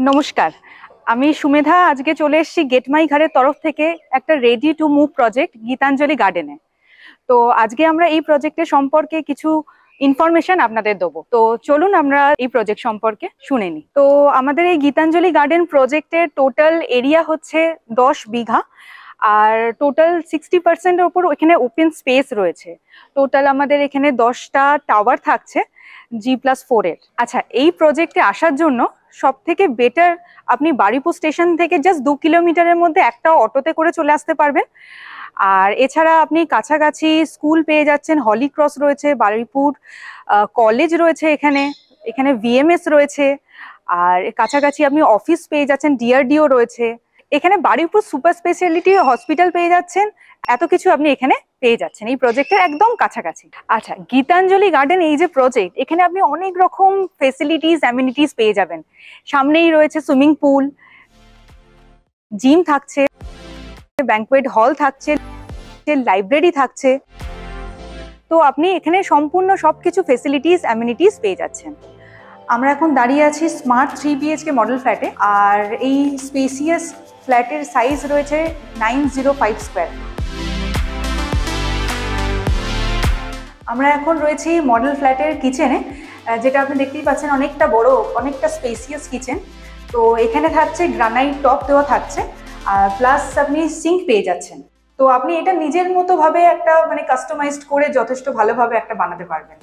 নমস্কার, আমি সুমেধা। আজকে চলে এসেছি গেট মাই ঘরের তরফ থেকে একটা ready to move project Gitanjali গার্ডেনে। তো আজকে আমরা এই প্রজেক্টের সম্পর্কে কিছু ইনফরমেশন আপনাদের দেবো। তো চলুন আমরা এই প্রজেক্ট সম্পর্কে শুনে নিই। তো আমাদের এই গীতাঞ্জলি গার্ডেন প্রজেক্টের টোটাল এরিয়া হচ্ছে 10 বিঘা, আর টোটাল 60%-এর উপর এখানে ওপেন স্পেস রয়েছে। টোটাল আমাদের এখানে 10টা টাওয়ার থাকছে G+4 এর। আচ্ছা, এই প্রজেক্টে আসার জন্য সব থেকে বেটার আপনি বারুইপুর স্টেশন থেকে জাস্ট 2 কিলোমিটারের মধ্যে একটা অটোতে করে চলে আসতে পারবেন। আর এছাড়া আপনি কাছাকাছি স্কুল পেয়ে যাচ্ছেন, হলি ক্রস রয়েছে, বারুইপুর কলেজ রয়েছে, এখানে VMS রয়েছে, আর কাছাকাছি আপনি অফিস পেয়ে যাচ্ছেন, DRDO রয়েছে, এখানে বারুইপুর সুপার স্পেশালিটি হসপিটাল পেয়ে যাচ্ছেন। এত কিছু আপনি এখানে পেয়ে যাচ্ছেন এই প্রজেক্টের একদম কাছাকাছি। আচ্ছা, গীতাঞ্জলি গার্ডেন এই যে প্রজেক্ট, এখানে আপনি অনেক রকম ফেসিলিটিস অ্যামিনিটিস পেয়ে যাবেন। সামনেই রয়েছে সুইমিং পুল, জিম থাকছে, ব্যাংকুয়েট হল থাকছে, লাইব্রেরি থাকছে। তো আপনি এখানে সম্পূর্ণ সবকিছু ফেসিলিটিস অ্যামিনিটিস পেয়ে যাচ্ছেন। আমরা এখন দাঁড়িয়ে আছি স্মার্ট 3 BHK মডেল ফ্ল্যাটে, আর এই স্পেসিয়াস ফ্ল্যাটের সাইজ রয়েছে 905 স্কোয়ার। আমরা এখন রয়েছি মডেল ফ্ল্যাটের কিচেনে, যেটা আপনি দেখতেই পাচ্ছেন, অনেকটা বড়, অনেকটা স্পেসিয়াস কিচেন। তো এখানে থাকছে গ্রানাইট টপ দেওয়া থাকছে, আর প্লাস আপনি সিঙ্ক পেয়ে যাচ্ছেন। তো আপনি এটা নিজের মতো ভাবে একটা মানে কাস্টমাইজড করে যথেষ্ট ভালোভাবে একটা বানাতে পারবেন।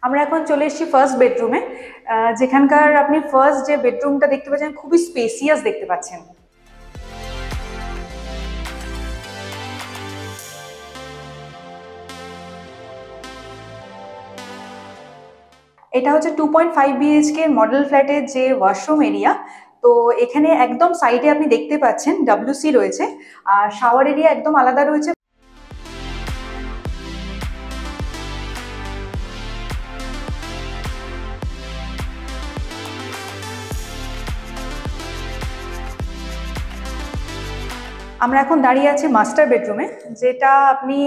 আমরা এখন চলে এসেছি ফার্স্ট বেডরুমে, যেখানকার আপনি ফার্স্ট যে বেডরুমটা দেখতে পাচ্ছেন খুবই স্পেসিয়াস দেখতে পাচ্ছেন। এটা হচ্ছে 2.5 BHK মডেল ফ্ল্যাটের যে ওয়াশরুম এরিয়া। তো এখানে একদম সাইডে আপনি দেখতে পাচ্ছেন WC রয়েছে, আর শাওয়ার এরিয়া একদম আলাদা রয়েছে। আমরা এখন দাঁড়িয়ে আছি মাস্টার বেডরুমে, যেটা আপনি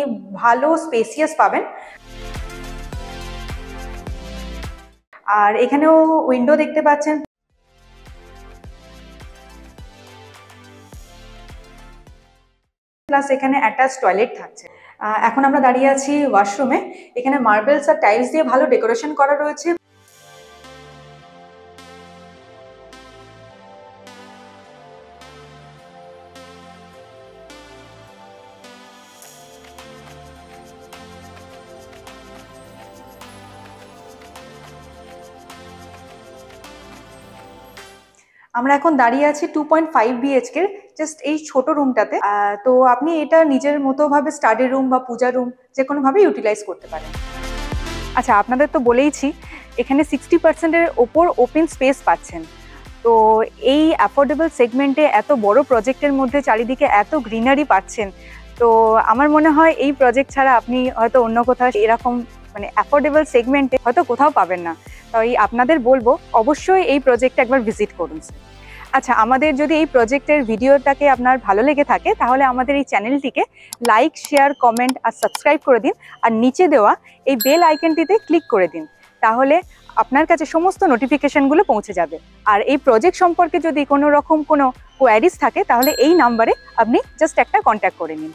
ভালো স্পেসিয়াস পাবেন। আর এখানেও উইন্ডো দেখতে পাচ্ছেন, প্লাস এখানে অ্যাটাচ টয়লেট থাকছে। এখন আমরা দাঁড়িয়ে আছি ওয়াশরুমে। এখানে মার্বেলস আর টাইলস দিয়ে ভালো ডেকোরেশন করা রয়েছে। আমরা এখন দাঁড়িয়ে আছি 2.5 BHK জাস্ট এই ছোট রুমটাতে। তো আপনি এটা নিজের মতো ভাবে স্টাডি রুম বা পূজা রুম যে কোনো ভাবে ইউটিলাইজ করতে পারেন। আচ্ছা, আপনাদের তো বলেইছি এখানে 60%-এর ওপর ওপেন স্পেস পাচ্ছেন। তো এই অ্যাফোর্ডেবল সেগমেন্টে এত বড় প্রজেক্টের মধ্যে চারিদিকে এত গ্রিনারি পাচ্ছেন। তো আমার মনে হয় এই প্রজেক্ট ছাড়া আপনি হয়তো অন্য কোথাও এরকম মানে অ্যাফোর্ডেবল সেগমেন্টে হয়তো কোথাও পাবেন না। তাই আপনাদের বলবো অবশ্যই এই প্রজেক্টে একবার ভিজিট করুন। আচ্ছা, আমাদের যদি এই প্রজেক্টের ভিডিওটাকে আপনার ভালো লেগে থাকে তাহলে আমাদের এই চ্যানেলটিকে লাইক, শেয়ার, কমেন্ট আর সাবস্ক্রাইব করে দিন, আর নিচে দেওয়া এই বেল আইকনটিতে ক্লিক করে দিন। তাহলে আপনার কাছে সমস্ত নোটিফিকেশনগুলো পৌঁছে যাবে। আর এই প্রজেক্ট সম্পর্কে যদি কোনো রকম কোনো কোয়ারিজ থাকে তাহলে এই নাম্বারে আপনি জাস্ট একটা কন্ট্যাক্ট করে নিন।